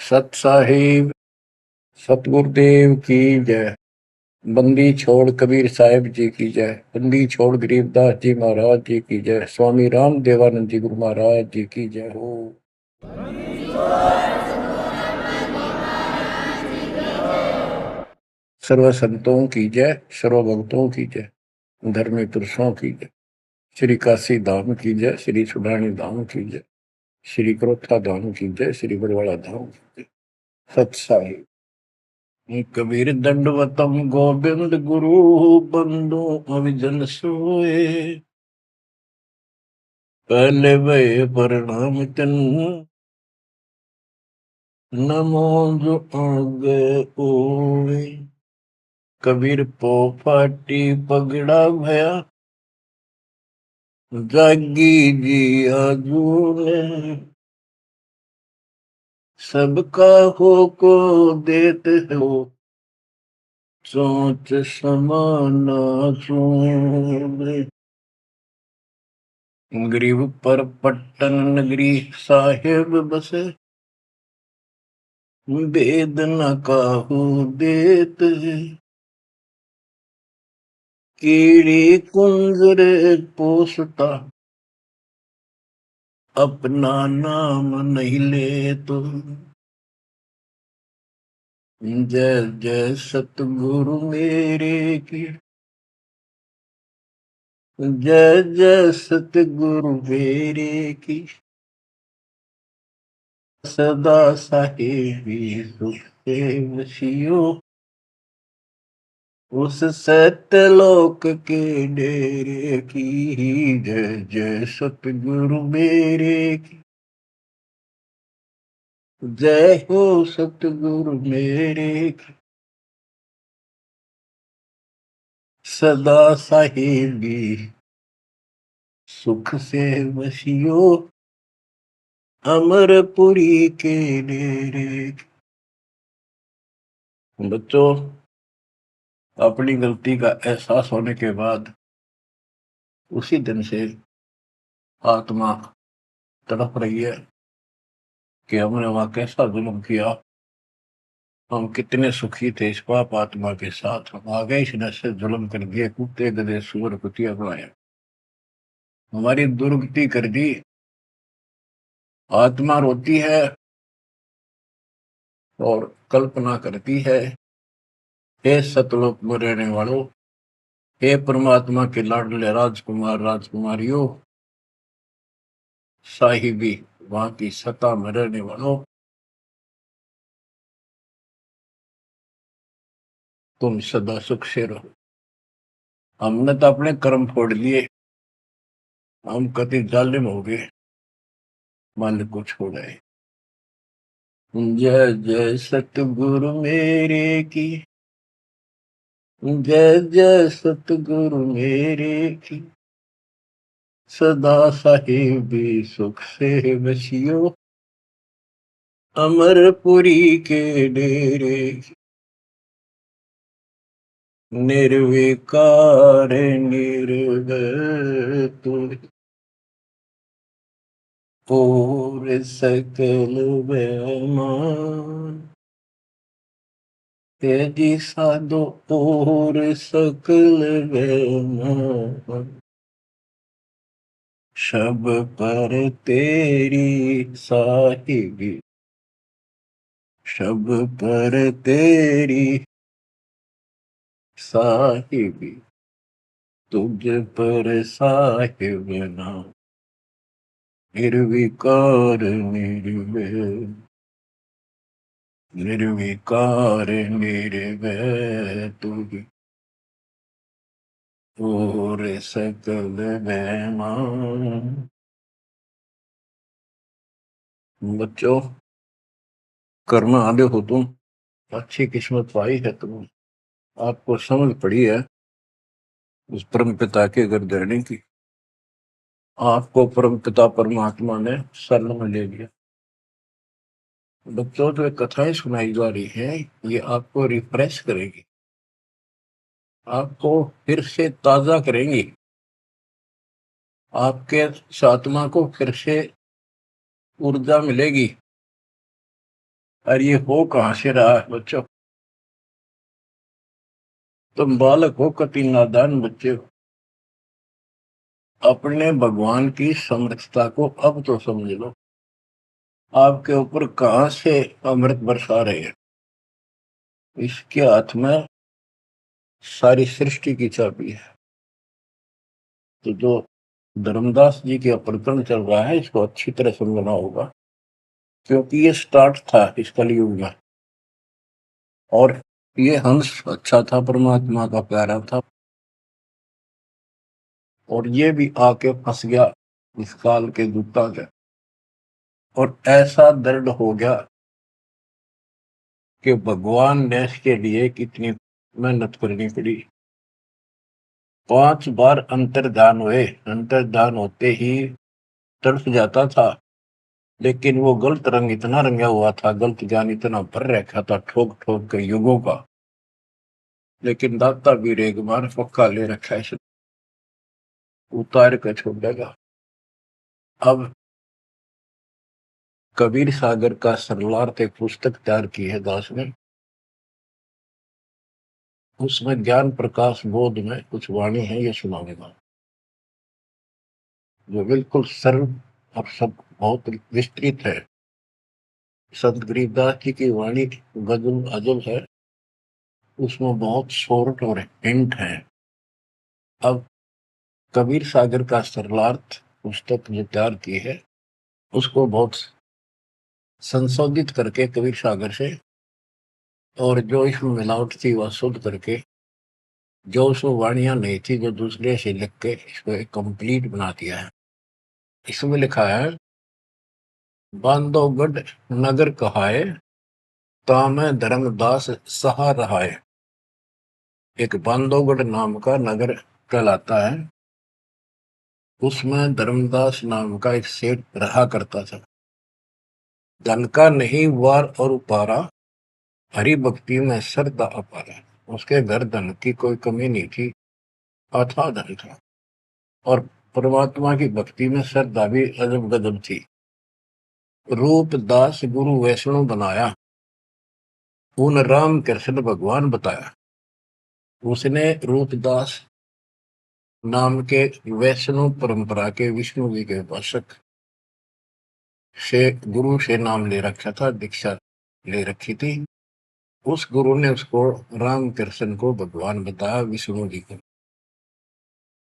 सत साहिब सतगुरुदेव की जय। बंदी छोड़ कबीर साहिब जी की जय। बंदी छोड़ गरीबदास जी महाराज जी की जय। स्वामी राम देवानंद जी गुरु महाराज जी की जय हो। सर्व संतों की जय, सर्व भक्तों की जय, धर्मी पुरुषों की जय। श्री काशी धाम की जय, श्री सुडानी धाम की जय, श्री क्रोथा धाम की जय, श्री बरवाड़ा धाम की जय। सत साहिब कबीर दंडवतम गोविंद गुरु बंदो अविजन सोए। पहले भय प्रणाम तन नमो जो आगे ओए। कबीर पो फाटी पगड़ा भया जागी जी आजूने। सबका हो को देते हो सोच समाना सोने। गरीब पर पट्टन नगरी साहेब बसे वेद न काहू देत। कीड़ी कुंजर पोसता अपना नाम नहीं ले तो। जय जय सतगुरु मेरे की जय जय सतगुरु मेरे की। सदा साहेबी सुख से वसियो उस सत्यलोक के डेरे की। जय जय सतगुरु मेरे की जय हो सतगुरु मेरे की। सदा साहेबी सुख से वसियो अमरपुरी के डेरे। बच्चों, अपनी गलती का एहसास होने के बाद उसी दिन से आत्मा तड़प रही है कि हमने वहां कैसा जुल्म किया। हम कितने सुखी थे इस पाप आत्मा के साथ। हम आगे इस नशे जुल्म कर दिए, कुत्ते गधे सुअर कुतिया बनाया, हमारी दुर्गति कर दी। आत्मा रोती है और कल्पना करती है, हे सतलोक में रहने वालों, हे परमात्मा के लाडले राजकुमार राजकुमारियों, साहिबी वहां की सत्ता में रहने वालों, तुम सदा सुख से रहो। हमने तो अपने कर्म फोड़ लिए, हम कति जालिम हो गए, मालिक को छोड़ाए। जय जय सतगुरु मेरे की जय जय सतगुरु मेरे की। सदा साहिबी सुख से बसियो अमरपुरी के डेरे। निर्विकार निर्भय तू और सकल बेमान। तेजी साधो और सकल बेमान। शब पर तेरी साहिबी शब पर तेरी साहिबी तुझ पर साहिब नाम। निर्विकार निर्भय निर्विकार निर्भय तुझ और सकल बेमान। बच्चों, कर्म आदि हो तुम, अच्छी किस्मत पाई है तुम, आपको समझ पड़ी है उस परम पिता के गर्दनी की। आपको परम पिता परमात्मा ने शरण में ले लिया। बच्चों, जो कथाएं सुनाई जा रही है ये आपको रिफ्रेश करेगी, आपको फिर से ताजा करेंगी, आपके आत्मा को फिर से ऊर्जा मिलेगी। और ये हो कहाँ से रहा है बच्चों? तुम बालक हो, कति नादान बच्चे हो। अपने भगवान की समर्थता को अब तो समझ लो। आपके ऊपर कहां से अमृत बरसा रहे हैं? इसके हाथ में सारी सृष्टि की चाबी है। तो जो धर्मदास जी के प्रकरण चल रहा है, इसको अच्छी तरह समझना होगा, क्योंकि ये स्टार्ट था इस कलयुग में। और ये हंस अच्छा था, परमात्मा का प्यारा था, और ये भी आके फंस गया इस काल के दूता के। और ऐसा दर्द हो गया कि भगवान ने इसके लिए कितनी मेहनत करनी पड़ी। 5 बार अंतर्धान हुए, अंतर्धान होते ही तड़प जाता था, लेकिन वो गलत रंग इतना रंगा हुआ था, गलत ज्ञान इतना भर रखा था ठोक ठोक के युगों का। लेकिन दाता वीर एक बार पक्का ले रखा है, इसे उतार कर छोड़ेगा। अब कबीर सागर का सरलार्थ एक पुस्तक तैयार की है दास ने। उसमें ज्ञान प्रकाश बोध में कुछ वाणी है, ये सुनाऊंगा, जो बिल्कुल सरल और सब बहुत विस्तृत है। संत गरीबदास जी की वाणी गजल अजल है, उसमें बहुत शॉर्ट और हिंट है। अब कबीर सागर का सरलार्थ पुस्तक जो तैयार की है, उसको बहुत संशोधित करके कबीर सागर से, और जो इसमें मिलावट थी वह शुद्ध करके, जो उसमें वाणियां नहीं थी जो दूसरे से लिख के इसको एक कंप्लीट बना दिया है। इसमें लिखा है, बांधवगढ़ नगर कहाए, तामे धर्मदास सहा रहाए। एक बांधवगढ़ नाम का नगर कहलाता है, उसमें धर्मदास नाम का एक सेठ रहा करता था। धन का नहीं वार और उपारा, हरि भक्ति में श्रद्धा अपारा। उसके घर धन की कोई कमी नहीं थी, अथाह धन था, और परमात्मा की भक्ति में श्रद्धा भी अजब गजब थी। रूप दास गुरु वैष्णव बनाया, उन राम कृष्ण भगवान बताया। उसने रूपदास नाम के वैष्णव परंपरा के विष्णु जी के उपासक से गुरु से नाम ले रखा था, दीक्षा ले रखी थी। उस गुरु ने उसको राम कृष्ण को भगवान बताया, विष्णु जी को।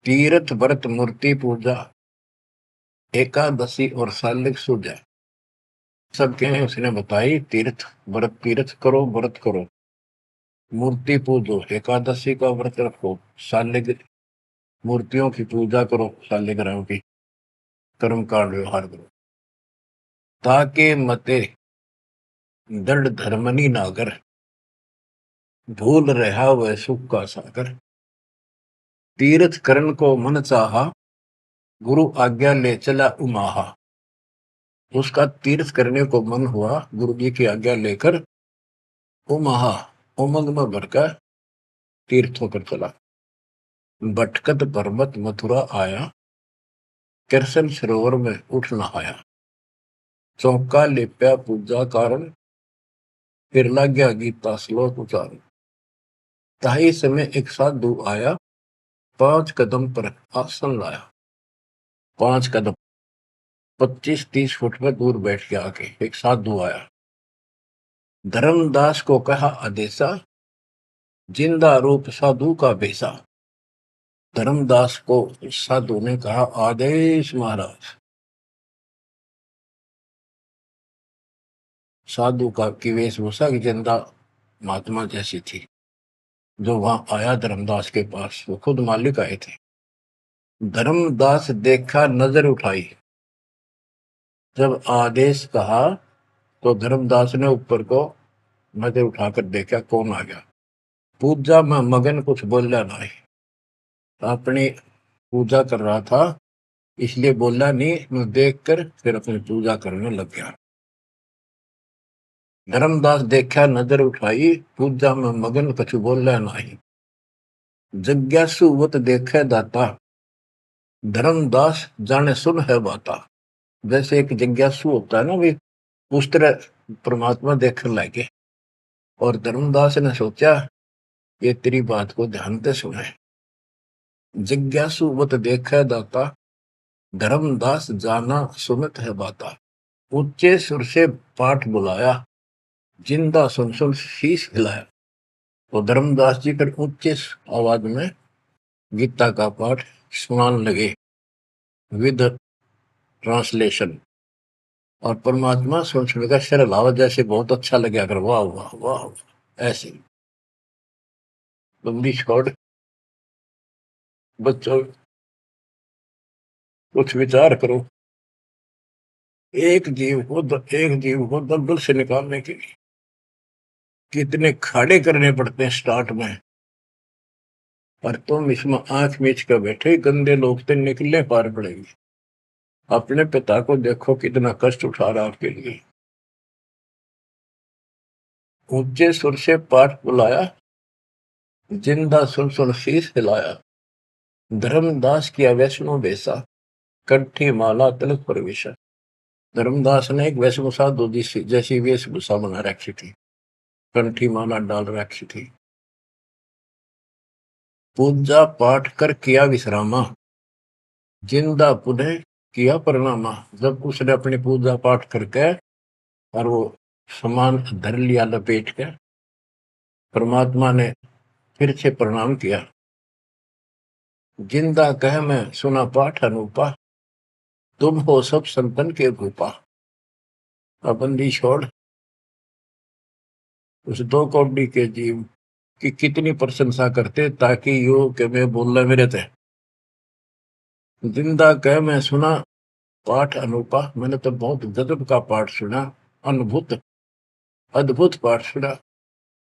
तीर्थ व्रत मूर्ति पूजा, एकादशी और सालिक सूजा सबके उसने बताई। तीर्थ व्रत, तीर्थ करो, व्रत करो, मूर्ति पूजो, एकादशी का व्रत रखो, सालिक मूर्तियों की पूजा करो, सालिग्राम की, कर्म कांड व्यवहार करो, ताके मते दृढ़ धर्मनी नागर, भूल रहा वह सुख का सागर। तीर्थ करण को मन चाहा, गुरु आज्ञा ले चला उमाहा। उसका तीर्थ करने को मन हुआ, गुरु जी की आज्ञा लेकर उमाहा, उमंग में भरकर तीर्थ होकर चला। भटकत पर्वत मथुरा आया, कृष्ण सरोवर में उठ नहाया। चौका लेप्या पूजा कारण, फिर लग गया गीता श्लोक उचारण। ताही समय एक साधु आया, 5 कदम पर आसन लाया। 5 कदम 25-30 फुट में दूर बैठ के आके एक साधु आया। धर्मदास को कहा आदेशा, जिंदा रूप साधु का भेसा। धर्मदास को साधु ने कहा, आदेश महाराज। साधु का की वेशभूषा की जिंदा महात्मा जैसी थी। जो वहां आया धर्मदास के पास, वो खुद मालिक आए थे। धर्मदास देखा, नजर उठाई। जब आदेश कहा तो धर्मदास ने ऊपर को नजर उठाकर देखा, कौन आ गया। पूजा में मगन, कुछ बोला नहीं, अपनी पूजा कर रहा था, इसलिए बोला नहीं। मैं देखकर फिर अपनी पूजा करने लग गया। धर्मदास देखा, नजर उठाई, पूजा में मगन, कुछ बोला नहीं। जिज्ञासुवत देखे दाता, धर्मदास जाने सुन है बाता। जैसे एक जिज्ञासु होता है ना, भी उस तरह परमात्मा देखने लगे और धर्मदास ने सोचा ये तेरी बात को ध्यान से सुने। जिज्ञासु मत देखे दाता, धर्मदास जाना सुनत है बाता। ऊंचे सुर से पाठ बुलाया, जिंदा सुन सुन शीश हिलाया। तो धर्मदास जी फिर ऊंचे आवाज में गीता का पाठ सुनाने लगे विद ट्रांसलेशन। और परमात्मा सुन सुनकर सिर हिलावा, जैसे बहुत अच्छा लगे, अगर वाह वाह वाह ऐसे। बंदी छोड़ बच्चों, कुछ विचार करो। एक जीव को दलदल से निकालने के लिए कितने खाड़े करने पड़ते हैं स्टार्ट में, पर तुम इसमें आंख मीच कर बैठे, गंदे लोग तो निकलने पार पड़ेगी। अपने पिता को देखो कितना कष्ट उठा रहा आपके लिए। ऊंचे सुर से पाठ बुलाया, जिंदा सुन सुन शीश हिलाया। धर्मदास किया वैष्णो बेसा, कंठी माला तिलक प्रवेशा। धर्मदास ने एक वेशभूषा जैसी वेशभूषा बना रखी थी, कंठी माला डाल रखी थी। पूजा पाठ कर किया विश्रामा, जिंदा पुनः किया प्रणामा। जब उसने अपनी पूजा पाठ करके और वो सामान धर लिया लपेट के, परमात्मा ने फिर से प्रणाम किया। जिंदा कह मैं सुना पाठ अनूपा, तुम हो सब संतन के भूपा। बंदी छोड़ उस दो कौड़ी के जीव की कितनी प्रशंसा करते, ताकि यो के मैं बोलना मेरे थे। जिंदा कह मैं सुना पाठ अनूपा, मैंने तो बहुत गजब का पाठ सुना, अद्भुत अद्भुत पाठ सुना।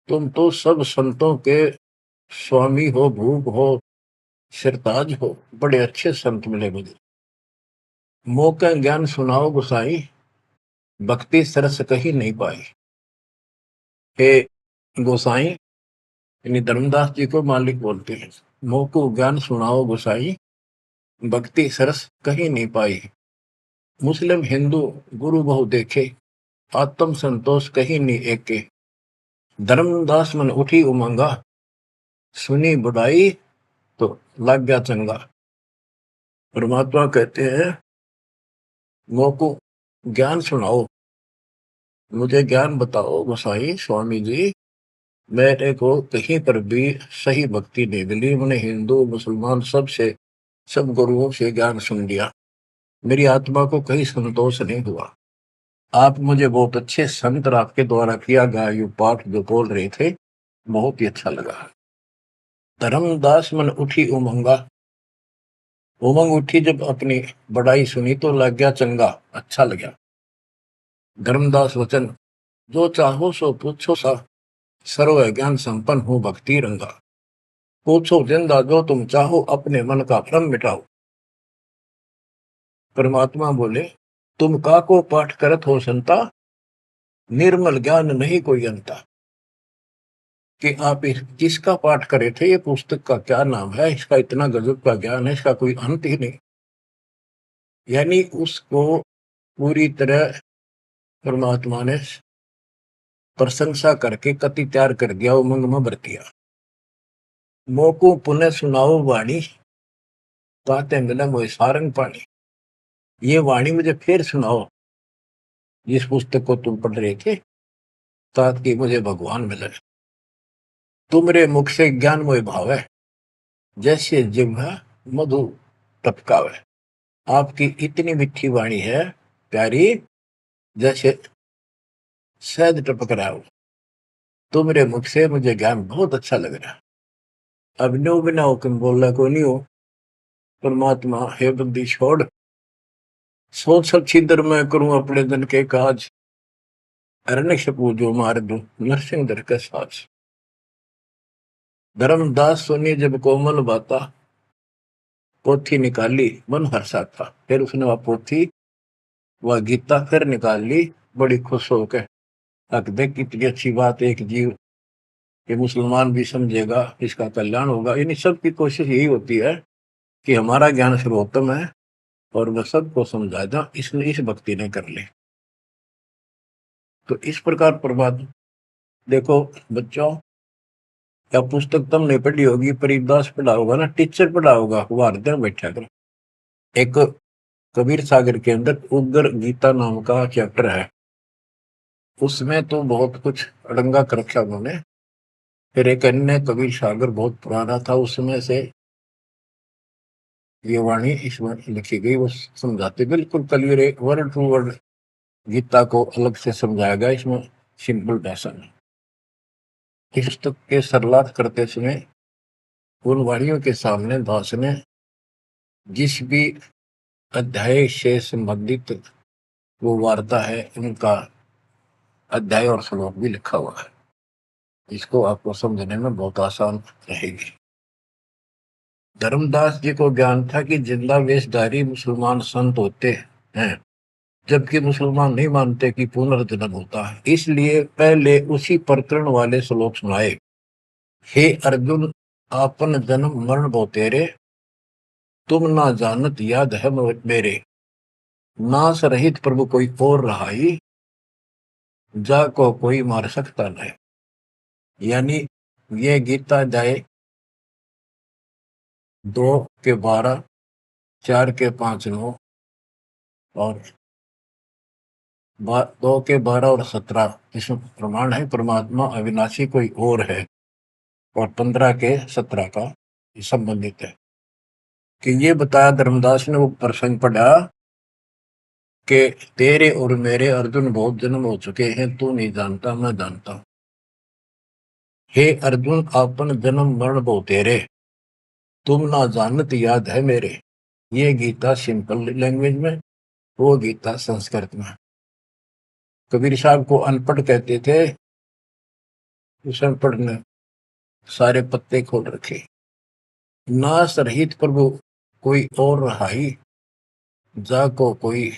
तुम तो सब संतों के स्वामी हो, भूप हो, सिरताज हो, बड़े अच्छे संत मिले मुझे। मौका ज्ञान सुनाओ गुसाई, भक्ति सरस कहीं नहीं पाई। हे गोसाई, यानी धर्मदास जी को मालिक बोलते हैं, मोको ज्ञान सुनाओ गोसाई, भक्ति सरस कहीं नहीं पाई। मुस्लिम हिंदू गुरु बहु देखे, आत्म संतोष कहीं नहीं एके। धर्मदास मन उठी उमंगा, सुनी बुढ़ाई तो लग गया चंगा। परमात्मा कहते हैं मोको ज्ञान सुनाओ, मुझे ज्ञान बताओ गोसाई स्वामी जी। मेरे को कहीं पर भी सही भक्ति नहीं मिली, मैंने हिंदू मुसलमान सब गुरुओं से ज्ञान सुन लिया, मेरी आत्मा को कहीं संतोष नहीं हुआ। आप मुझे बहुत अच्छे संत आपके द्वारा किया गया ये पाठ जो बोल रहे थे, बहुत ही अच्छा लगा। धर्मदास मन उठी उमंगा, उमंग उठी जब अपनी बड़ाई सुनी तो लग गया चंगा, अच्छा लगा। धर्मदास वचन, जो चाहो सो पूछो सा, सर्व ज्ञान संपन्न हो भक्ति रंगा। पूछो जिंदा जो तुम चाहो, अपने मन का भ्रम मिटाओ। परमात्मा बोले, तुम का को पाठ करत हो संता, निर्मल ज्ञान नहीं कोई अंता। कि आप किसका पाठ करे थे, ये पुस्तक का क्या नाम है, इसका इतना गजब का ज्ञान है, इसका कोई अंत ही नहीं। यानी उसको पूरी तरह परमात्मा ने प्रशंसा करके कति तैयार कर दिया, उमंग में भर दिया। मोको पुनः सुनाओ वाणी, ताते मिला मोए सारंग पानी। ये वाणी मुझे फिर सुनाओ, जिस पुस्तक को तुम पढ़ रहे थे, ताकि मुझे भगवान मिले। तुमरे मुख से ज्ञान मोए भावे, जैसे जिह्वा मधु टपकावे। आपकी इतनी मीठी वाणी है प्यारी, जैसे शहद टपक रहा हो। तुमरे मुख से मुझे ज्ञान बहुत अच्छा लग रहा। अब नो बिना हुक्म बोलना को नहीं हो। परमात्मा हे बंदी छोड़, सोच सब छिदर मैं करूं अपने दिन के काज, अरण्य पूजो मार दो नरसिंह दर के साज। धर्मदास सुनी जब कोमल बाता, पोथी निकाली मन हर्षा था। फिर उसने वह पोथी वह गीता फिर निकाल ली, बड़ी खुश होकर। अक देख कितनी अच्छी बात, एक जीव ये मुसलमान भी समझेगा, इसका कल्याण होगा। यानी सबकी कोशिश यही होती है कि हमारा ज्ञान सर्वोत्तम है और वह सबको समझा दो, इसलिए इस भक्ति ने कर ले। तो इस प्रकार प्रभात देखो बच्चों, या पुस्तक तुमने पढ़ी होगी, परिदास पढ़ा होगा ना, टीचर पढ़ा होगा, वो हर दिन बैठा कर। एक कबीर सागर के अंदर उग्र गीता नाम का चैप्टर है, उसमें तो बहुत कुछ अड़ंगा कर रखा उन्होंने। फिर एक अन्य कबीर सागर बहुत पुराना था, उसमें से ये वाणी इसमें लिखी गई, वो समझाते बिल्कुल क्लियर, एक वर्ड टू वर्ड गीता को अलग से समझाया गया इसमें, सिंपल भाषा में। इस पुस्तक के सरलार्थ करते समय उन वाणियों के सामने दास ने जिस भी अध्याय से संबंधित वो वार्ता है, उनका अध्याय और श्लोक भी लिखा हुआ है, इसको आपको समझने में बहुत आसान रहेगी। धर्मदास जी को ज्ञान था कि जिंदा वेशधारी मुसलमान संत होते हैं, जबकि मुसलमान नहीं मानते कि पुनर्जन्म होता है, इसलिए पहले उसी प्रकरण वाले श्लोक सुनाए। हे अर्जुन, आपन जन्म मरण बहु तेरे, तुम ना जानत याद है मेरे, नाश रहित प्रभु कोई और रहाई, जा को कोई मार सकता नहीं। यानी ये गीता अध्याय 2 के 12, 4 के 5, 9 और 2 के 12 और 17 इसमें प्रमाण है परमात्मा अविनाशी कोई और है, और 15 के 17 का संबंधित है। कि ये बताया धर्मदास ने वो प्रसंग पढ़ा कि तेरे और मेरे अर्जुन बहुत जन्म हो चुके हैं, तू नहीं जानता, मैं जानता हूं। हे अर्जुन, आपन जन्म मरण बहु तेरे, तुम ना जानत याद है मेरे। ये गीता सिंपल लैंग्वेज में, वो गीता संस्कृत में। कबीर साहब को अनपढ़ कहते थे, उस अनपढ़ ने सारे पत्ते खोल रखे। नाश रहित प्रभु कोई और रहाई, जा को कोई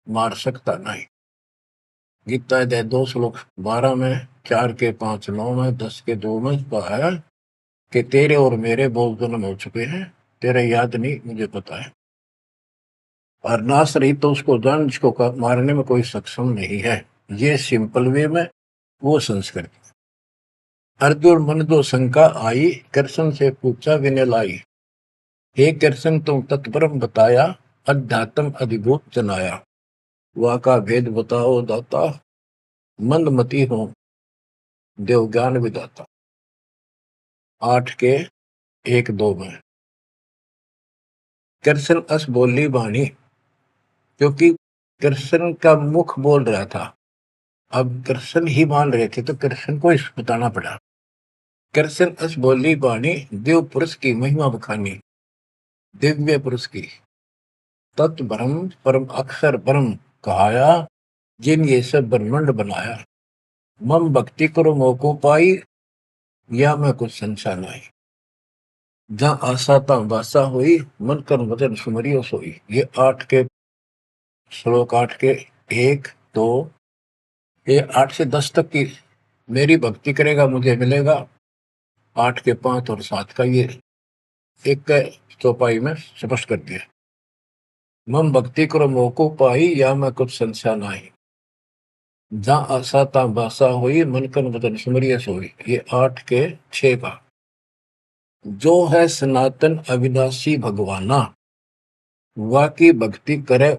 मार सकता नहीं। गीता अध्याय 2 श्लोक 12 में, 4 के 5, 9 में, 10 के 2 में कहा कि तेरे और मेरे बहुत जन्म हो चुके हैं, तेरा याद नहीं, मुझे पता है। और नाश रहित तो उसको जान जिसको मारने में कोई सक्षम नहीं है। ये सिंपल वे में, वो संस्कृत। अर्जुन मन दो शंका आई, कृष्ण से पूछा विनय लाई। हे कृष्ण, तुम तत्परम बताया, अध्यात्म अधिभूत जनाया। वह का भेद बताओ दाता, मंदमती हो देव ज्ञान विदाता। 8 के 1, 2 में। कृष्ण अस बोली वाणी, क्योंकि कृष्ण का मुख बोल रहा था, अब कृष्ण ही मान रहे थे तो कृष्ण को इस बताना पड़ा। कृष्ण अस बोली वाणी, देव पुरुष की महिमा बखानी, दिव्य पुरुष की तत्ब्रह्म परम अक्षर ब्रह्म कहाया, जिन ये सब ब्रह्मांड बनाया। मम भक्ति करो मोको पाई, या मैं कुछ संशय नहीं। जहाँ आशा ता बासा हुई, मन कर वचन सुमरियो सोई। ये 8 के 1, 2, ये 8 से 10 तक की मेरी भक्ति करेगा मुझे मिलेगा। 8 के 5 और 7 का ये एक चौपाई में स्पष्ट कर दिया। मम भक्ति करो मोको पाई, या मैं कुछ संशय नहीं। जहाँ आशा ता बासा हुई, मन कर वचन सुमरियो सोई। ये 8 के 6 का। जो है सनातन अविनाशी भगवाना, वाकी भक्ति करे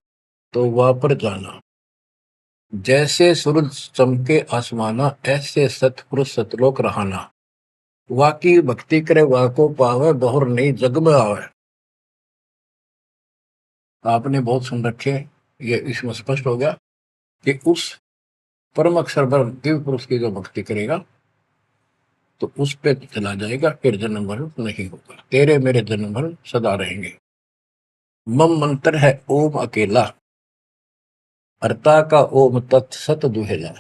तो वह पर जाना। जैसे सूरज चमके आसमाना, ऐसे सतपुरुष सतलोक रहाना। वाकी भक्ति करे वाको पावे, बहुर नहीं जग में आवे। आपने बहुत सुन रखे, ये इसमें स्पष्ट हो गया कि उस परम अक्षर ब्रह्म दिव्य पुरुष की जो भक्ति करेगा तो उस पे चला जाएगा, फिर जन्म मरण नहीं होगा, तेरे मेरे जन्म मरण सदा रहेंगे। मम मंत्र है ओम अकेला, अर्ता का ओम तत् सत दुहेला।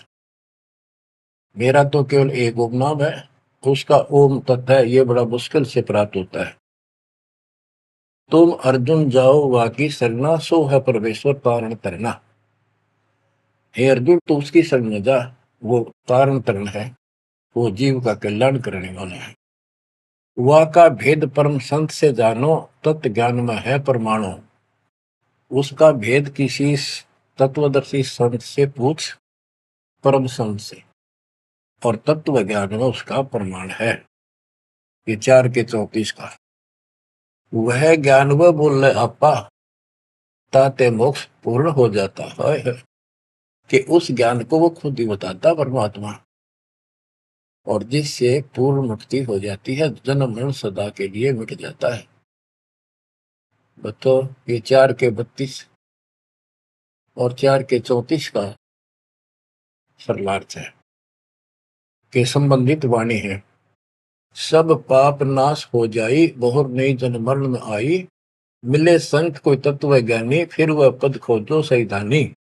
मेरा तो केवल एक ओम नाम है, उसका ओम तत् है, ये बड़ा मुश्किल से प्राप्त होता है। तुम अर्जुन जाओ वाकी सरना, सो है परमेश्वर तारण तरना। हे अर्जुन, तो उसकी शरण में जा, वो तारण तरण है, वो जीव का कल्याण करने वाला है। वह का भेद परम संत से जानो, तत्व ज्ञान में है परमाणु। उसका भेद किसी तत्वदर्शी संत से पूछ, परम संत से, और तत्व ज्ञान में उसका प्रमाण है। ये 4 के 34 का वह ज्ञान वह बोल रहे आपा ताते मोक्ष पूर्ण हो जाता है कि उस ज्ञान को वो खुद ही बताता परमात्मा, और जिससे पूर्ण मुक्ति हो जाती है, जन्म मरण सदा के लिए मिट जाता है। तो ये 4 के 32 और 4 के 34 का सरलार्थ है के संबंधित वाणी है। सब पाप नाश हो जाई, बहुर नई जन्म मरण में आई, मिले संत कोई तत्व ज्ञानी, फिर वह पद खोजो सही धानी।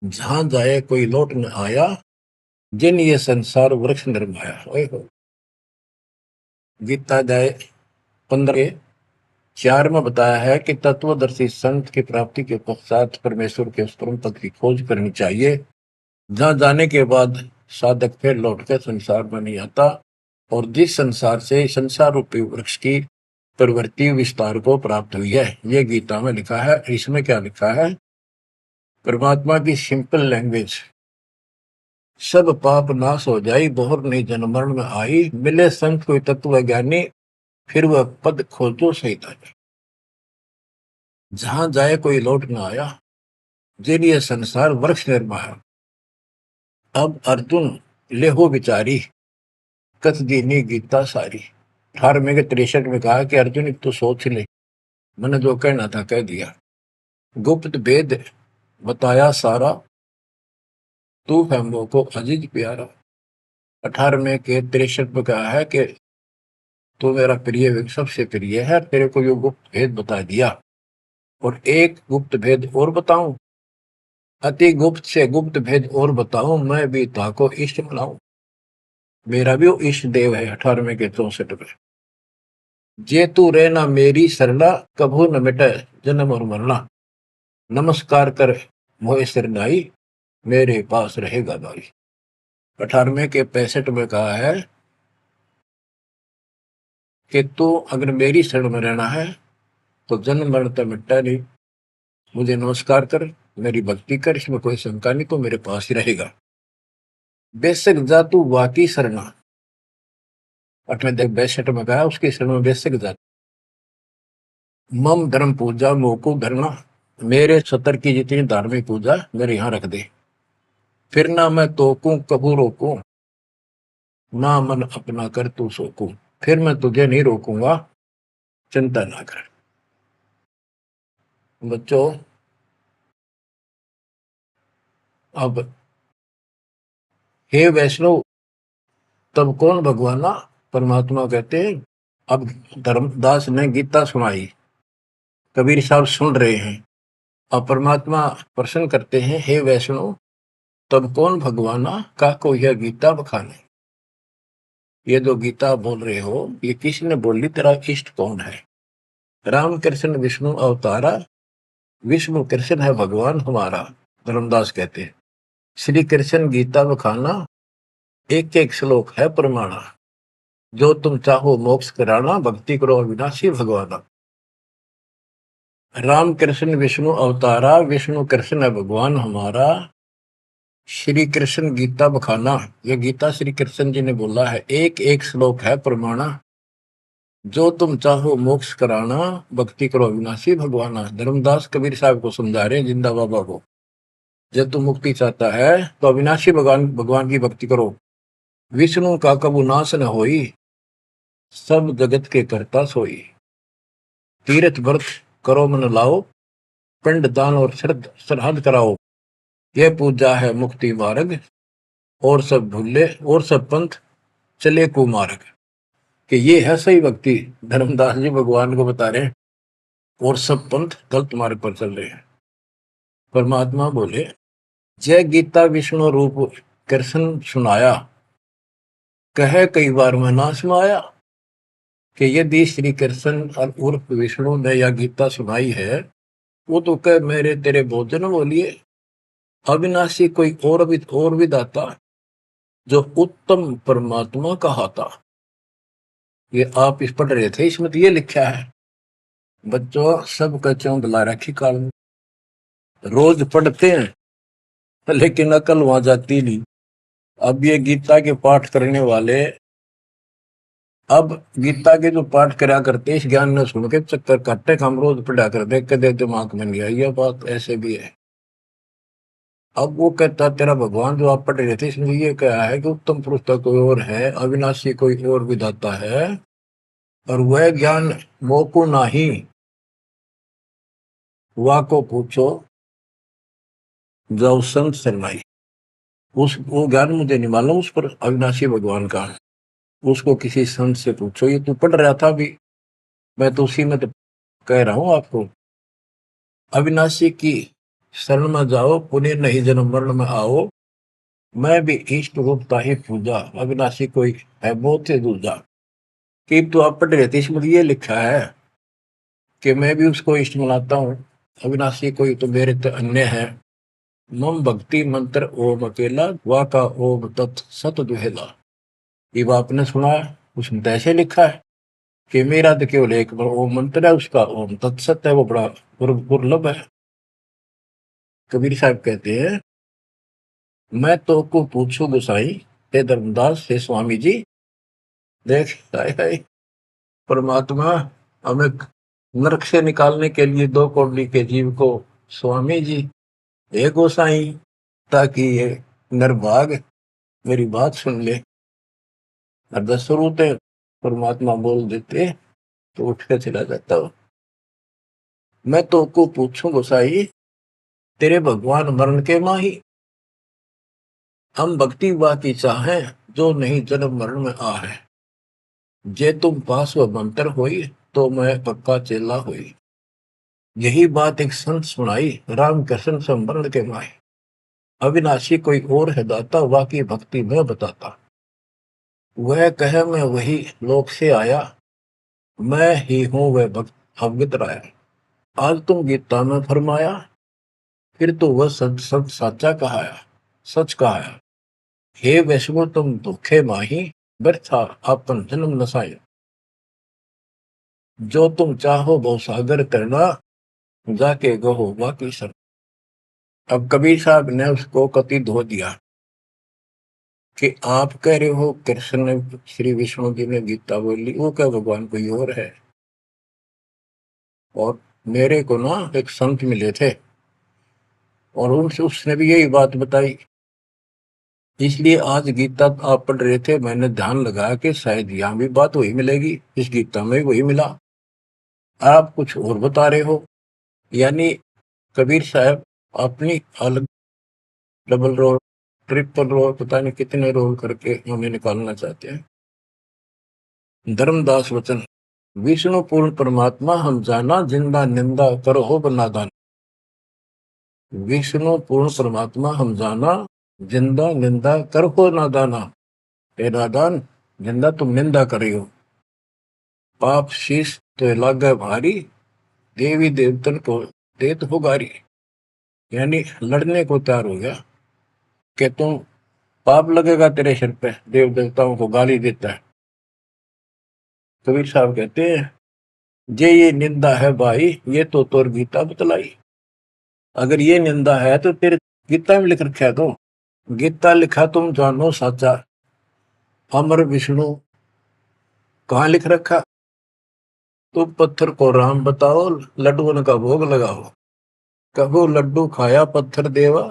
जहां जाए कोई लौट न आया, जिन ये संसार वृक्ष निर्माया। ओए हो। गीता जाए 15:4 में बताया है कि तत्वदर्शी संत की प्राप्ति के पश्चात परमेश्वर के उस परम पद की खोज करनी चाहिए, जहां जाने के बाद साधक फिर लौटकर संसार में नहीं आता, और जिस संसार से संसार रूपी वृक्ष की प्रवृत्ति विस्तार को प्राप्त हुई है। ये गीता में लिखा है। इसमें क्या लिखा है? परमात्मा की सिंपल लैंग्वेज। सब पाप नाश हो जाई, बहुर नहीं जन्म मरण में आई, मिले संत कोई तत्व ज्ञानी, फिर वह पद खोजो सही धानी। जहां जाए कोई लौट न आया, जिन ये संसार वृक्ष निर्माया। अब अर्जुन लेहो विचारी, कथ दीनी गीता सारी। 18वें के 63 में कहा कि अर्जुन एक तो सोच ले, मैंने जो कहना था कह दिया, गुप्त भेद बताया सारा, तू है मोको अजीज प्यारा। 18वें के 63 में कहा है कि तू मेरा प्रिय सबसे प्रिय है, तेरे को यो गुप्त भेद बता दिया। और एक गुप्त भेद और बताऊं, अति गुप्त से गुप्त भेद और बताऊं, मैं भी ताको इष्ट बनाऊं। मेरा भी वो इष्ट देव है। 18वें के 64 में, जे तू रहना मेरी सरला, कभू न मिटे जन्म और मरना। नमस्कार कर मोहे सिरनाई, मेरे पास रहेगा भाई। 18वें के 65 में कहा है कि तू अगर मेरी शरण में रहना है तो जन्म मरण तो मिटता नहीं। मुझे नमस्कार कर, मेरी भक्ति कर, इसमें कोई शंका नहीं, तो मेरे पास ही रहेगा। बेशक जा तू वाकी शरणा। 62 में कहा उसकी शरण में बेशक जा। मम धर्म पूजा मोको धरना, मेरे सतर की जितनी धार्मिक पूजा मेरे यहाँ रख दे। फिर ना मैं तोकूं कबू रोकूं, ना मन अपना कर तू सोकूं। फिर मैं तुझे नहीं रोकूंगा, चिंता ना कर। बच्चों, अब हे वैष्णव, तब कौन भगवाना? परमात्मा कहते हैं। अब धर्मदास ने गीता सुनाई, कबीर साहब सुन रहे हैं। अब परमात्मा प्रश्न करते हैं, हे वैष्णव, तब कौन भगवाना का को यह गीता बखाने। ये जो गीता बोल रहे हो, ये किसने बोली? तेरा इष्ट कौन है? राम कृष्ण विष्णु अवतारा, विष्णु कृष्ण है भगवान हमारा। धर्मदास कहते हैं श्री कृष्ण गीता बखाना, एक एक श्लोक है प्रमाणा। जो तुम चाहो मोक्ष कराना, भक्ति करो अविनाशी भगवाना। राम कृष्ण विष्णु अवतारा, विष्णु कृष्ण है भगवान हमारा। श्री कृष्ण गीता बखाना, ये गीता श्री कृष्ण जी ने बोला है, एक एक श्लोक है प्रमाणा। जो तुम चाहो मोक्ष कराना, भक्ति करो अविनाशी भगवाना। धर्मदास कबीर साहब को समझा रहे हैं, जिंदा बाबा को। जब तुम मुक्ति चाहता है तो अविनाशी भगवान की भक्ति करो। विष्णु का कबू नाश न होई, सब जगत के करता सोई। तीर्थ व्रत करो मन लाओ, पिंड दान और श्राद्ध कराओ। यह पूजा है मुक्ति मार्ग, और सब भूले और सब पंथ चले कुमार्ग। कि ये है सही भक्ति। धर्मदास जी भगवान को बता रहे हैं, और सब पंथ गलत मार्ग पर चल रहे हैं। परमात्मा बोले, जय गीता विष्णु रूप कृष्ण सुनाया, कहे कई बार मैं ना सुनाया। कि यदि श्री कृष्ण और उर्फ विष्णु ने यह गीता सुनाई है, वो तो कह मेरे तेरे भोजन बोलिए। अविनाशी कोई और भी दाता, जो उत्तम परमात्मा कहा था। ये आप इस पढ़ रहे थे, इसमें तो ये लिखा है। बच्चों, सब कच्चों दिला रखी काल में, रोज पढ़ते हैं लेकिन अकल वहां जाती नहीं। अब ये गीता के पाठ करने वाले, अब गीता के जो पाठ करा करते इस ज्ञान ने सुन के चक्कर काटते, हम रोज पढ़ा कर देख के दे दिमाग में नहीं आई ये बात, ऐसे भी है। अब वो कहता तेरा भगवान जो आप पढ़ रहे थे इसमें ये क्या है कि उत्तम पुरुष का कोई और है, अविनाशी कोई और विधाता है, और वह ज्ञान मोको नाही, वा को पूछो जब संत शरणाई। उस वो ज्ञान मुझे नहीं मालूम उस पर अविनाशी भगवान का, उसको किसी संत से पूछो। ये तू पढ़ रहा था भी, मैं तो उसी में तो कह रहा हूं आपको। अविनाशी की शरण में जाओ, पुण्य नहीं जन्म मरण में आओ, मैं भी इष्ट रूपता ही पूजा, अविनाशी कोई है बहुत से दूजा। कि तो आप पढ़ रहे थे इसमें ये लिखा है कि मैं भी उसको इष्ट मनाता हूँ, अविनाशी कोई तो मेरे तो अन्य है। मम भक्ति मंत्र ओम अकेला, वा का ओम तत् सत दुहेला। ये आपने सुना है, उसमें तो ऐसे लिखा है कि मेरा तो केवल एक ओम मंत्र है, उसका ओम तत्सत है, वो बड़ा दुर्लभ है। कबीर साहब कहते हैं, मैं तो को पूछू गोसाई, हे धर्मदास हे स्वामी जी। देख हाय हाय, परमात्मा हमें नरक से निकालने के लिए दो कौड़ी के जीव को स्वामी जी हे गोसाई, ताकि ये नरभाग मेरी बात सुन ले। और दस होते परमात्मा बोल देते तो उठ के चला जाता हो। मैं तो को पूछूं गोसाई, तेरे भगवान मरण के माही, हम भक्ति बाकी चाहे, जो नहीं जन्म मरण में आ है। जे तुम पास व मंत्र होई, तो मैं पक्का चेला हुई। यही बात एक संत सुनाई, राम कृष्ण संवरण के माही। अविनाशी कोई और है दाता, वाकी भक्ति में बताता। वह कहे मैं वही लोक से आया, मैं ही हूं वह भक्त अवगत राया। आज तुम गीता में फरमाया, फिर तो वह सच सच साचा कहाया, सच कहाया। हे वैष्णो तुम दुखे माही, व्यर्था आपन जन्म नसाया। जो तुम चाहो वो सागर करना, जाके गहो बाकी सर। अब कबीर साहब ने उसको कति धो दिया कि आप कह रहे हो कृष्ण ने, श्री विष्णु जी ने गीता बोली, वो क्या भगवान कोई और है। और मेरे को ना एक संत मिले थे और उनसे उसने भी यही बात बताई। इसलिए आज गीता आप पढ़ रहे थे, मैंने ध्यान लगाया कि शायद यहाँ भी बात वही मिलेगी, इस गीता में वही मिला, आप कुछ और बता रहे हो। यानी कबीर साहब अपनी अलग डबल रोल, ट्रिपल रोल, पता नहीं कितने रोल करके हमें निकालना चाहते हैं। धर्मदास वचन, विष्णु पूर्ण परमात्मा हम जाना, जिंदा निंदा करो हो बनादान। विष्णु पूर्ण परमात्मा हम जाना, जिंदा निंदा कर हो नादाना। हे नादान, जिंदा तुम निंदा कर रही हो, पाप शीश तो लागे भारी, देवी देवतन को देत हो गारी। यानी लड़ने को तैयार हो गया कि तुम पाप लगेगा तेरे सिर पे, देव देवताओं को गाली देता है। कबीर साहब कहते हैं, जे ये निंदा है भाई, ये तो तोर गीता बतलाई। अगर ये निंदा है तो तेरे गीता में लिख रखा है, तो गीता लिखा तुम जानो साचा, अमर विष्णु कहाँ लिख रखा, तुम पत्थर को राम बताओ, लड्डुओं का भोग लगाओ। कहो लड्डू खाया पत्थर देवा,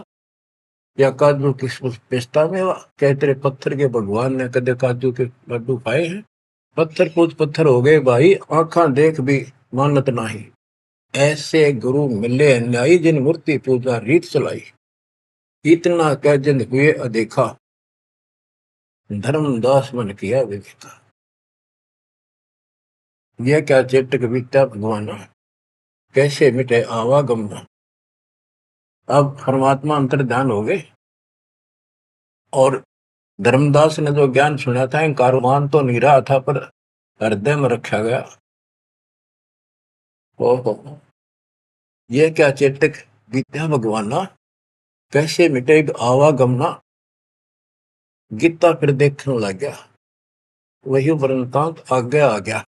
या काजू किशमिश पिस्ता मेवा। क्या तेरे पत्थर के भगवान ने कदे काजू के लड्डू खाए हैं। पत्थर पूछ पत्थर हो गए भाई, आंखा देख भी मानत नाही। ऐसे गुरु मिले अन्यायी, जिन मूर्ति पूजा रीत चलाई। इतना कह जिन हुए अदेखा, धर्मदास मन किया विवेका। यह क्या चेटक बीता भगवाना, कैसे मिटे आवागमना। अब परमात्मा अंतर ध्यान हो गए और धर्मदास ने जो ज्ञान सुना था, कारवान तो नहीं रहा था पर हृदय में रखा गया। ओहो, ये क्या चेतक विद्या भगवाना, कैसे मिटे आवागमना। गीता फिर देखने लग गया, वही वृंतांत आगे आ गया।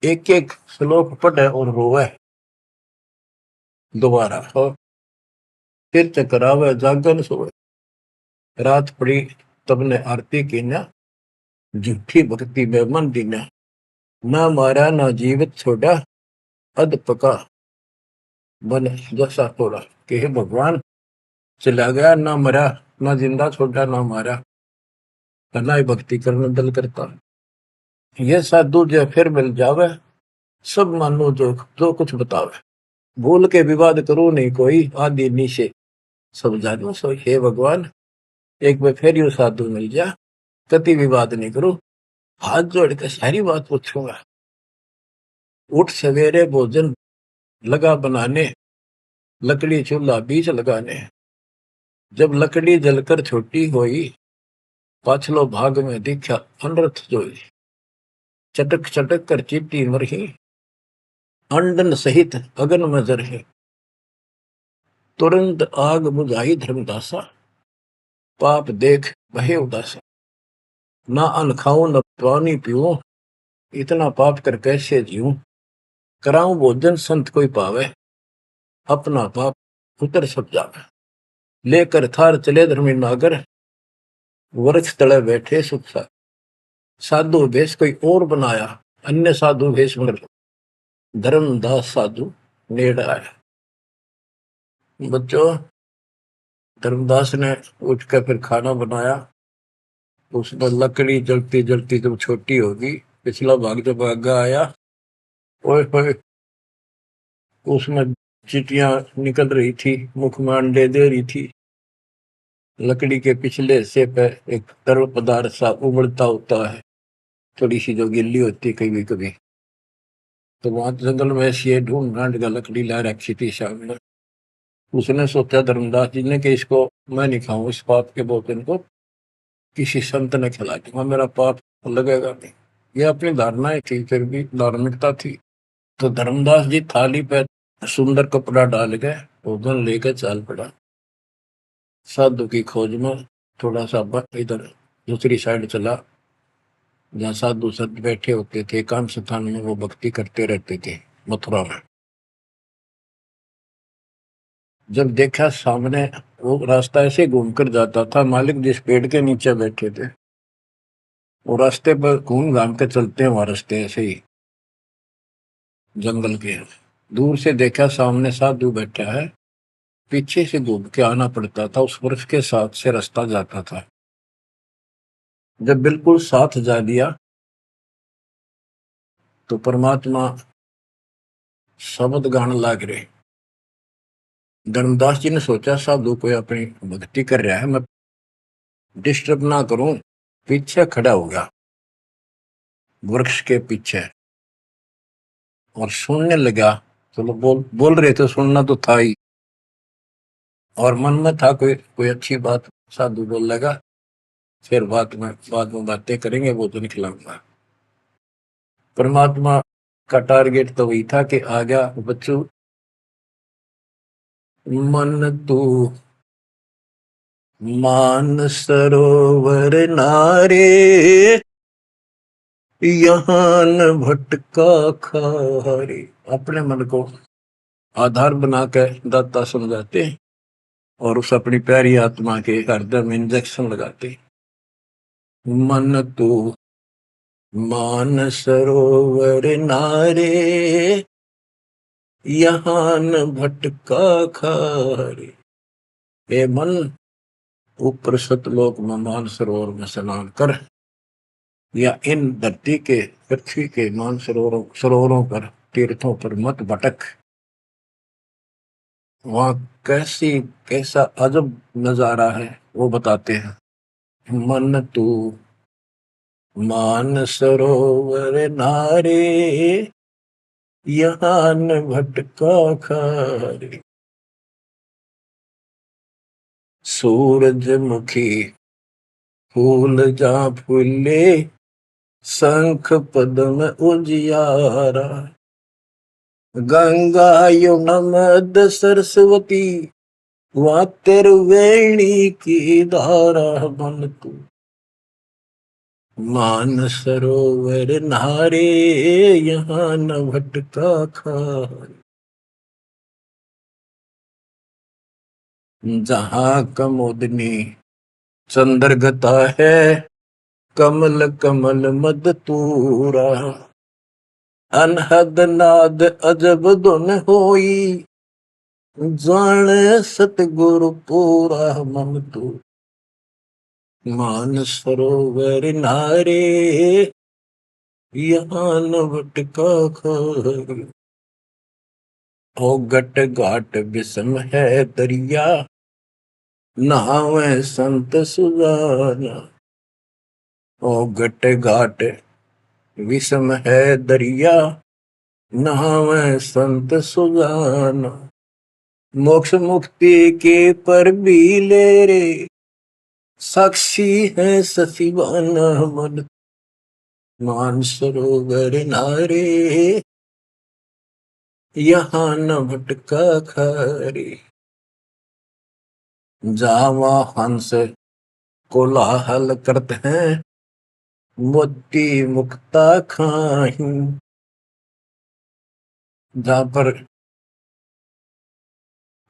एक एक श्लोक पढ़े और रोवे दोबारा, और फिर चकरावे जागन सोए। रात पड़ी तब ने आरती की न, झूठी भक्ति में मन दीना, ना मारा ना जीवित छोड़ा, अध पका बन जैसा तोड़ा। कि हे भगवान, चला गया ना मरा, ना जिंदा छोड़ा ना मारा, ना ही भक्ति करने दल करता। ये साधु जो फिर मिल जावे, सब मानो जो जो कुछ बतावे, भूल के विवाद करो नहीं कोई, आदि नीचे सब जानो सो। हे भगवान, एक बार फिर यू साधु मिल जा, कति विवाद नहीं करो, हाथ जोड़ के सारी बात पूछूंगा। उठ सवेरे भोजन लगा बनाने, लकड़ी चूल्हा बीच लगाने, जब लकड़ी जलकर छोटी होई, पाछलो भाग में दिखा अनर्थ जोई। चटक चटक कर चीटी मरही, अंडन सहित अगन में जरही, तुरंत आग बुझाई धर्मदासा, पाप देख बहे उदासा। ना अन्न खाऊं न पानी पीऊं, इतना पाप कर कैसे जीऊं। कराऊं भोजन संत कोई पावे, अपना पाप उतर सब जावे। लेकर थार चले धर्मी नागर, वृक्ष तले बैठे सुख सा। साधु भेष कोई और बनाया, अन्य साधु भेष मगर धर्मदास साधु नेड़ आया। बच्चों, धर्मदास ने उठकर फिर खाना बनाया। उसमें लकड़ी जलती जलती जब छोटी होगी, पिछला भाग जब आगा आया, ओए उसमें चीटियां निकल रही थी, मुख में अंडे दे रही थी। लकड़ी के पिछले हिस्से पे एक तरल पदार्थ सा उबलता होता है, थोड़ी सी जो गिल्ली होती है कभी कभी। तो वहां जंगल में ऐसी ढूंढ ढांड का लकड़ी ला रखी थी सामने। उसने सोचा धर्मदास जी ने कि इसको मैं नहीं खाऊं, इस पाप के भोजन को किसी संत ने खिला दूंगा, मेरा पाप लगेगा नहीं। ये अपनी धारणाएं थी, फिर भी धार्मिकता थी। तो धर्मदास जी थाली पे सुंदर कपड़ा डाल के भोजन लेकर चाल पड़ा। साधु की खोज में थोड़ा सा इधर दूसरी साइड चला, जहाँ साधु संत बैठे होते थे, एकांत स्थान में वो भक्ति करते रहते थे मथुरा में। जब देखा सामने वो रास्ता ऐसे घूमकर जाता था, मालिक जिस पेड़ के नीचे बैठे थे वो रास्ते पर घूम घाम के चलते हैं, वहां रास्ते ऐसे ही जंगल के। दूर से देखा सामने साधु बैठा है, पीछे से घूम के आना पड़ता था, उस वृक्ष के साथ से रास्ता जाता था। जब बिल्कुल साथ जा दिया तो परमात्मा शब्द गान लाग रहे। धर्मदास जी ने सोचा साधु कोई अपनी भक्ति कर रहा है, मैं डिस्टर्ब ना करूं, पीछे खड़ा होगा वृक्ष के पीछे और सुनने लगा। चलो बोल रहे थे, सुनना तो था ही, और मन में था कोई अच्छी बात साधु बोल लगा, फिर बाद में बातें करेंगे, वो तो निकलाऊंगा। परमात्मा का टारगेट तो वही था कि आ गया बच्चों, मन तू मान सरोवर नारे, यहाँ न भटका खारे। अपने मन को आधार बना के दाता समझाते और उस अपनी प्यारी आत्मा के हृदय में इंजेक्शन लगाते। मन तू मान सरोवर नारे, यहाँ न भटका खारे। ए मन, ऊपर सतलोक में मान सरोवर में स्नान कर, या इन धरती के पृथ्वी के मान सरोवरों पर, तीर्थों पर मत भटक। वहां कैसा अजब नजारा है वो बताते हैं। मन तू मान सरोवर नारे, यहाँ न भटका खारे। सूरजमुखी फूल जा फूले, शंख पद्म उजियारा। गंगा यमुना मद सरस्वती, वहाँ त्रिवेणी की धारा। मन तू मान सरोवर नारे, यहाँ न भटका खारे। जहाँ कमोदनी चंद्रगता है कमल कमल मद तूरा, अनहद नाद अजब धुन होई, जाने सतगुरु पूरा मन तू। मान सरोवर नारे यहाँ न भटका खारी, ओ गट घाट विषम है दरिया, नहावे संत सुजाना। ओ गट घाट विषम है दरिया, नहावे संत सुजाना। मोक्ष मुक्ति के पर भी ले रे, साक्षी है सचिवाना मन। मान सरोवर नारे यहाँ न भटका खारी, जावा हंस कोलाहल करते हैं, मोती मुक्ता खाही। जहां पर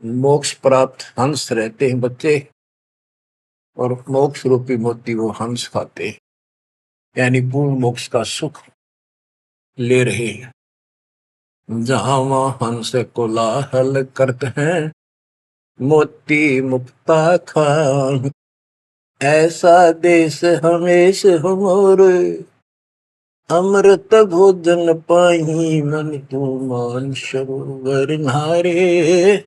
मोक्ष प्राप्त हंस रहते हैं बच्चे, और मोक्ष रूपी मोती वो हंस खाते हैं, यानी पूर्ण मोक्ष का सुख ले रहे हैं। जहां वहां हंस कोलाहल करते हैं, मोती मुक्ता खाही। ऐसा देश हमेश हमोरे, अमृत भोजन पाही मन तू। मान सरोवर नारे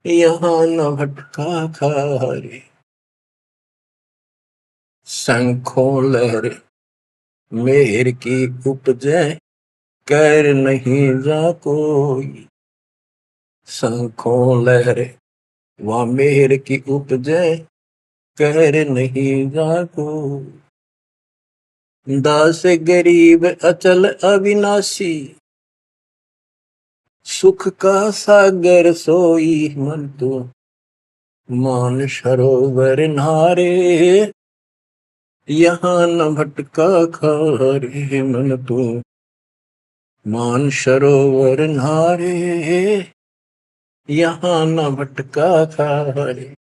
यहाँ न भटका खारे, शंखों लहर मेहर की उपजे, कर नहीं जा कोई। शंखों लहर वहाँ मेहर की उपजे, कर नहीं जा कोई। दास गरीब अचल अविनाशी, सुख का सागर सोई मन तू। मान सरोवर नारे यहाँ न भटका खारे मन तू। मान सरोवर नारे यहाँ न भटका खारे।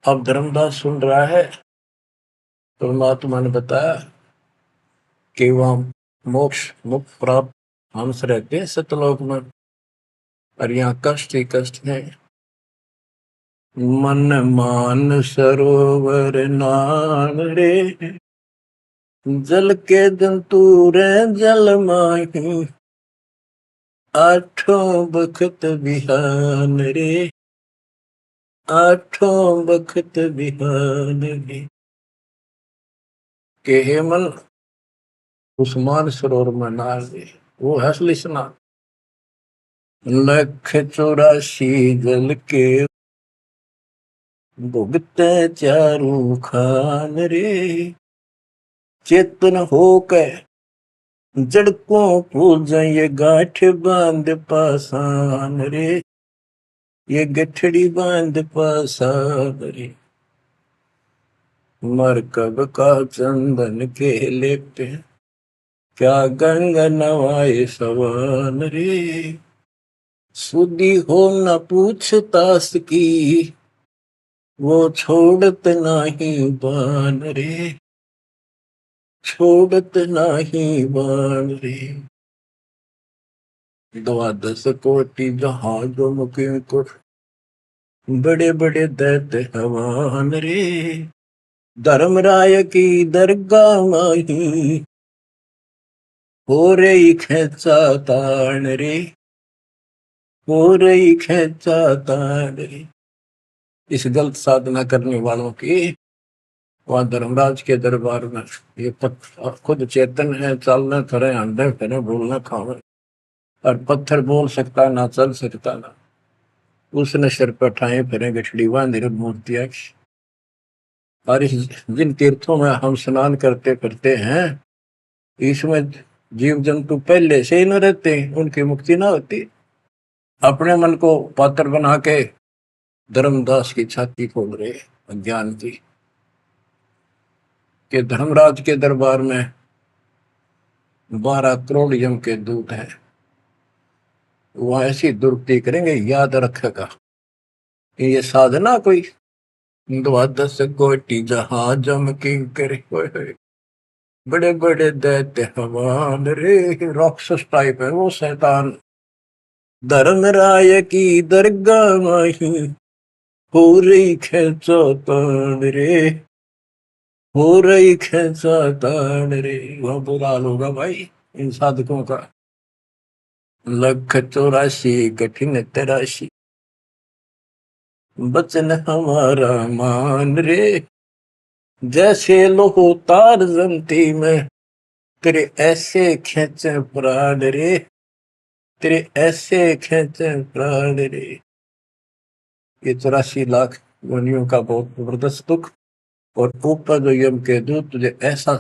अब धर्मदास सुन रहा है, परमात्मा ने बताया कि वहां मोक्ष मुक्त प्राप्त हंस रहते हैं सतलोक में, और यहाँ कष्ट ही कष्ट है। मन मान सरोवर नान रे, जल के जंतु रे जल माही। आठों बखत बिहान रे, आठों बखत बिहान रे। के हे मन उस मान सरोवर में नहा ले, वो है असली स्नान। लख 84 जल के भुगते चारू खान रे। चेतन होकर जड़कों पूजा ये गांठ बांध पासान रे, ये गठड़ी बांध पासान रे। मरकब का चंदन के लेपते, क्या गंगा नवाए सवान रे। सुधी हो न पूछतास की, वो छोड़त नहीं बान रे, छोड़त नहीं बान रे। 12 कोटि जहाज मुके को, बड़े बड़े दैत्य हवान रे। धर्मराय की दरगाह माही, हो रही खेचा तान रे, हो रही खेचा तान रे। इस गलत साधना करने वालों की वहां धर्मराज के दरबार में, ये खुद चेतन है, चलना करे, अंडे करे, बोलना खावे, और पत्थर बोल सकता ना, चल सकता ना। उसने सिर पर ठाए फिरे गठड़ी बांध मूर्तियां। और जिन तीर्थों में हम स्नान करते करते हैं, इसमें जीव जंतु पहले से ही न रहते, उनकी मुक्ति ना होती। अपने मन को पात्र बना के धर्मदास की छाती खोल रहे अज्ञान की, कि धर्मराज के दरबार में 12 करोड़ यम के दूत हैं, वह ऐसी दुर्गति करेंगे, याद रखेगा। ये साधना कोई द्वादश कोटि जहां जम किंकर होए होए, बड़े बड़े दैत्य हवान रे। राक्षस टाइप है वो शैतान। धर्मराय की दरगाह माही हो रही खेचोतान रे, हो रही खेचोतान रे। वह बुरा हाल होगा भाई इन साधकों का। 184 कठिन तराशी, बचन हमारा मान रे। जैसे लोहो तार जमती में, तेरे ऐसे खेचे प्राण रे, तेरे ऐसे खेचे प्राण रे। ये 84 लाख योनियों का बहुत जबरदस्त दुख। और ऊपर जो यम के दूत तुझे ऐसा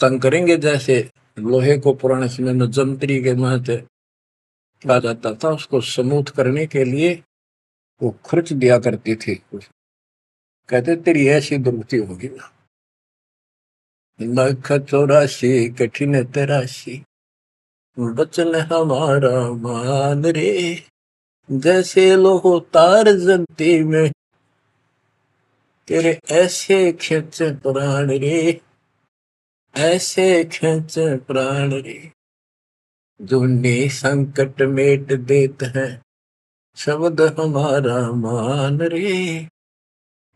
तंग करेंगे जैसे लोहे को पुराने समय में जंतरी के महते कहा जाता था, उसको स्मूथ करने के लिए वो खर्च दिया करती थी। कहते तेरी ऐसी दुर्गति होगी ना। 184 कठिन तराशी, बचन हमारा मान रे। जैसे लोहो तार जलती में, तेरे ऐसे खेचे प्राण रे, ऐसे खेचे प्राण रे। जो संकट मेट देत है, शब्द हमारा मान रे।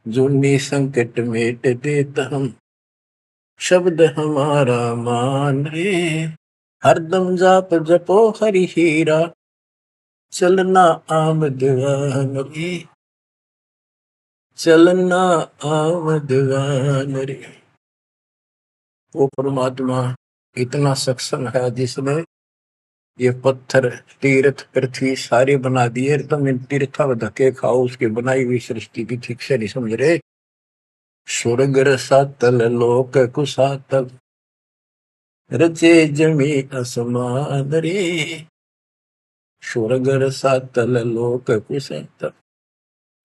जो संकट मेट देत हम, शब्द हमारा मान रे। हरदम जाप जपो हरि हीरा, चलना आमद दीवान रे, चलना आमद दीवान रे। वो परमात्मा इतना सक्षम है जिसने ये पत्थर तीर्थ पृथ्वी सारी बना दिए। तुम इन तीर्था में धक्के खाओ, उसकी बनाई हुई सृष्टि की ठीक से नहीं समझ रहे। स्वर्ग रसातल लोक कुसातल, रचे जमी आसमान रे। स्वर्ग रसातल लोक कुसातल,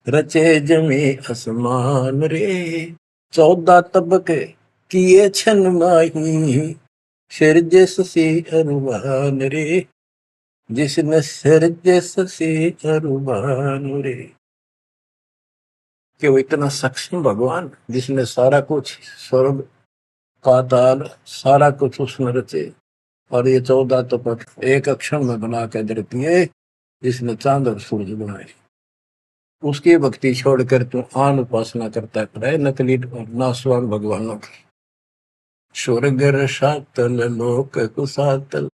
रचे जमी आसमान रे। 14 तबके किए छन माही, सिरजे ससी अरुमान रे। जिसने सिरजे ससी अरुमान रे। कि वो इतना सक्षम भगवान जिसने सारा कुछ स्वर्ग पाताल सारा कुछ उसने रचे। और ये 14 तपक एक अक्षर में बना के धरती है, जिसने चांद और सूरज बनाए। उसकी भक्ति छोड़कर तू आन उपासना करता है नकली और नासवान भगवानों की। स्वर्ग रसातल लोक कुसातल,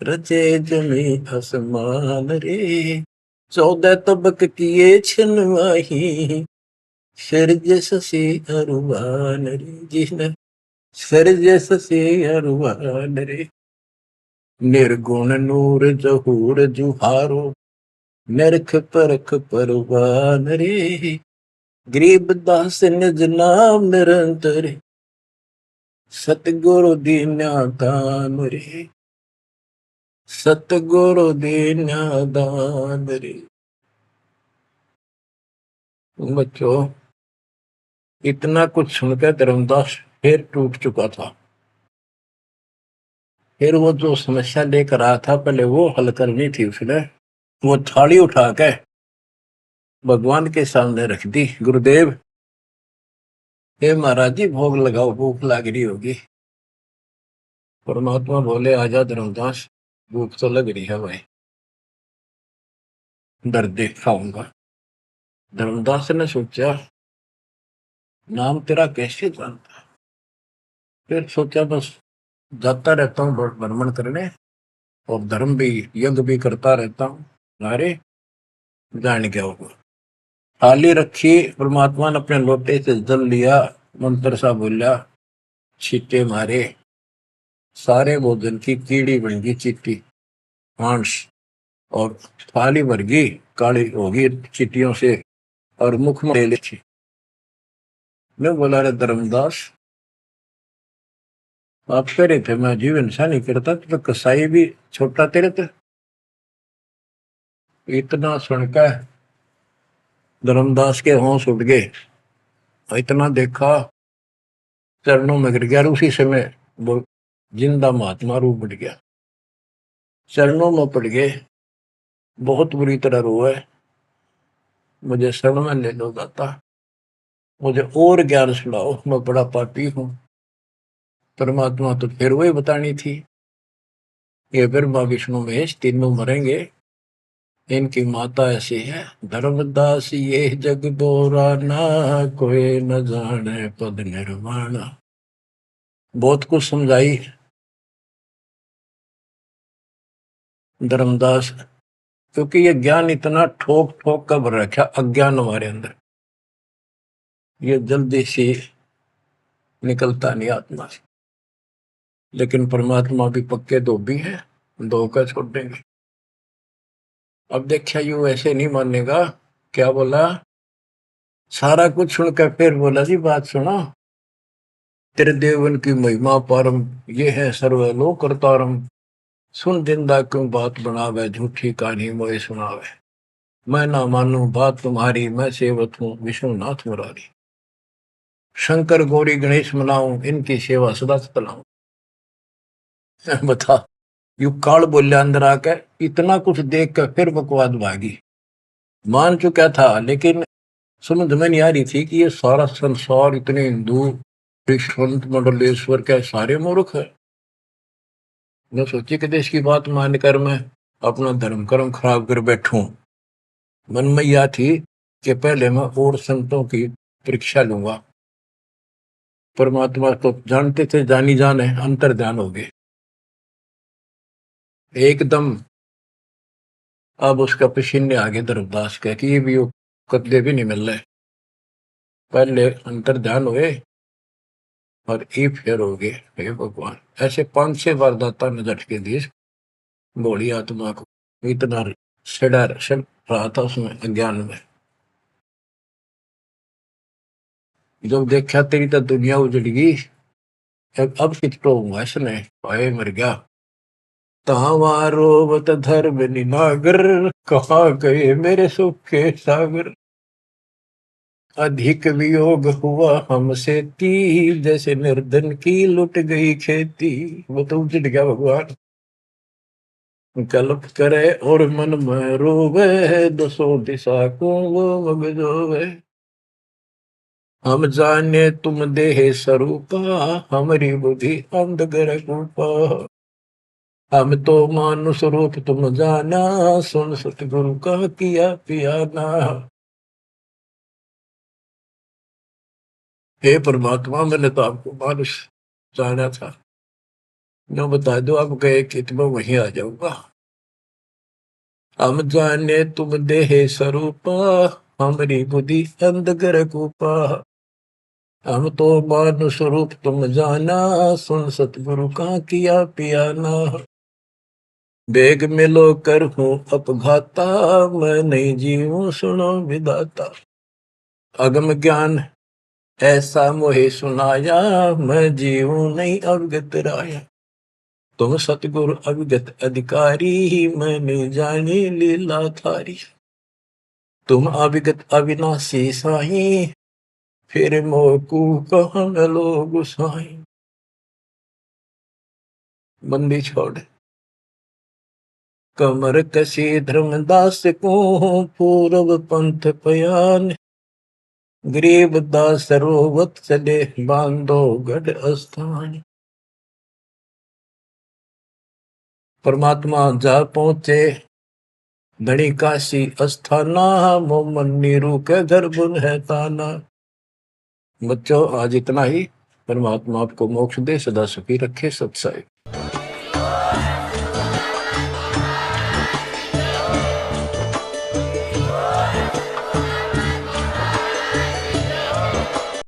रचे जमी आसमान रे। 14 तबक किए छिन माही, सिरज ससी अरुवान रे। जिसने सिरज ससी अरुवान रे। निर्गुण नूर जहूर जुहारो, नरख परख परवान रे। गरीब दास निज नाम निरंतर, सतगुरु दीन्या दान रे, सतगुरु दीन्या दान रे। बच्चों इतना कुछ सुनकर धर्मदास फिर टूट चुका था। फिर वो जो समस्या लेकर आया था पहले वो हल करनी थी उसने। वो थाली उठा के भगवान के सामने रख दी। गुरुदेव हे महाराज जी भोग लगाओ, भूख लग रही होगी। परमात्मा बोले आजा धर्मदास, भूख तो लग रही है भाई, डर देख खाऊंगा। धर्मदास ने सोचा नाम तेरा कैसे जानता। फिर सोचा बस जाता रहता हूँ भ्रमण करने और धर्म भी यज्ञ भी करता रहता हूँ, अरे जान क्या होगा। थाली रखी, परमात्मा ने अपने लोटे से जल लिया, मंत्र सा बोला, छींटे मारे, सारे भोजन की कीड़ी बन गई चीटी मांस। और थाली भर गई, काली होगी चीटियों से और मुख में ले ली। मैं बोला रे धर्मदास आप कह रहे थे मैं जीव इंसान नहीं करता, तो कसाई भी छोटा तेरे थे। इतना सुनकर धर्मदास के होश उठ गए। इतना देखा चरणों में गिर गया। उसी समय वो जिंदा महात्मा रूप बढ़ गया, चरणों में पड़ गए, बहुत बुरी तरह रोए। मुझे शरण में ले लो दाता, मुझे और ज्ञान सुनाओ, मैं बड़ा पापी हूं। परमात्मा तो फिर वही बतानी थी, ये ब्रह्मा विष्णु महेश तीनों मरेंगे, इनकी माता ऐसी है। धर्मदास ये जग बोरा ना, कोई न जाने पद निर्वाण। बहुत कुछ समझाई धर्मदास, क्योंकि ये ज्ञान इतना ठोक ठोक कर भर रखा अज्ञान हमारे अंदर, ये जल्दी से निकलता नहीं आत्मा से। लेकिन परमात्मा भी पक्के धोबी है, धोकर छोड़ देंगे। अब देखा यू ऐसे नहीं मानेगा, क्या बोला, सारा कुछ सुनकर फिर बोला जी बात सुनो, तेरे देवन की महिमा परम, ये है सर्वलोक करतारम। सुन जिंदा क्यों बात बनावे, झूठी कहानी मोए सुनावे। मैं ना मानू बात तुम्हारी, मैं सेवक हूँ विष्णुनाथ मुरारी। शंकर गौरी गणेश मनाऊं, इनकी सेवा सदा चलाऊं। बता, यू काल बोलिया अंदर आकर, इतना कुछ देख कर फिर बकवाद भागी। मान चुका था लेकिन समझ में नहीं आ रही थी कि ये सारा संसार, इतने हिंदू संत मंडलेश्वर के सारे मूर्ख है। मैं सोची कि देश की बात मानकर मैं अपना धर्म कर्म खराब कर बैठूं। मन में यह थी कि पहले मैं और संतों की परीक्षा लूंगा। परमात्मा तो जानते थे, जानी जाने अंतर ध्यान हो गए एकदम। अब उसका पसीने आगे धर्मदास के कि ये भी कदे भी नहीं मिल रहे। पहले अंतर ध्यान हुए और ये फिर हो गए। हे भगवान, ऐसे 5-6 बार दाता ने झटके दिए भोली आत्मा को, इतना सड़ रहा था उसमें अज्ञान में। जब देखा तेरी तो दुनिया उजड़गी, अब कितो हुआ इसने, भाई मर गया। तावारोवत धर्म निनागर, कहाँ गए मेरे सुख के सागर। अधिक वियोग हुआ हमसे ती, जैसे निर्धन की लुट गई खेती। वो तो उजड़ गया भगवान। कल्प करे और मन में रोवे, दसों दिशा को वो मगजोवे। हम जाने तुम देह स्वरूपा, हमारी बुद्धि अंधगर रूपा। हम तो मानुष रूप तुम जाना, सुन सतगुरु का किया पियाना। हे परमात्मा, मैंने तो आपको मानुष जाना था, न बता दो आप गए कि मैं वहीं आ जाऊंगा। हम जाने तुम देह स्वरूपा, हमारी बुद्धि अंधगर कूपा। हम तो मानुष रूप तुम जाना, सुन सतगुरु का किया पियाना। बेग मिलो कर हूँ अपघाता, मैं नहीं जीऊं सुनो विदाता। अगम ज्ञान ऐसा मोहे सुनाया, मैं जीऊं नहीं अवगत राया। तुम सतगुरु अविगत अधिकारी, मैं नहीं जानी लीला थारी। तुम अविगत अविनाशी साई, फिर मोकू कहाँ मिलो गुसाई। बंदी छोड़ कमर कसी धर्मदास को, पूर्व पंथ पयान। गरीब दास रोवत चले, बांधो गढ़ स्थान। परमात्मा जा पहुंचे धनी काशी अस्थाना, मोमन नीरू के घर बुन है ताना। बच्चों आज इतना ही। परमात्मा आपको मोक्ष दे, सदा सुखी रखे, सत्संग।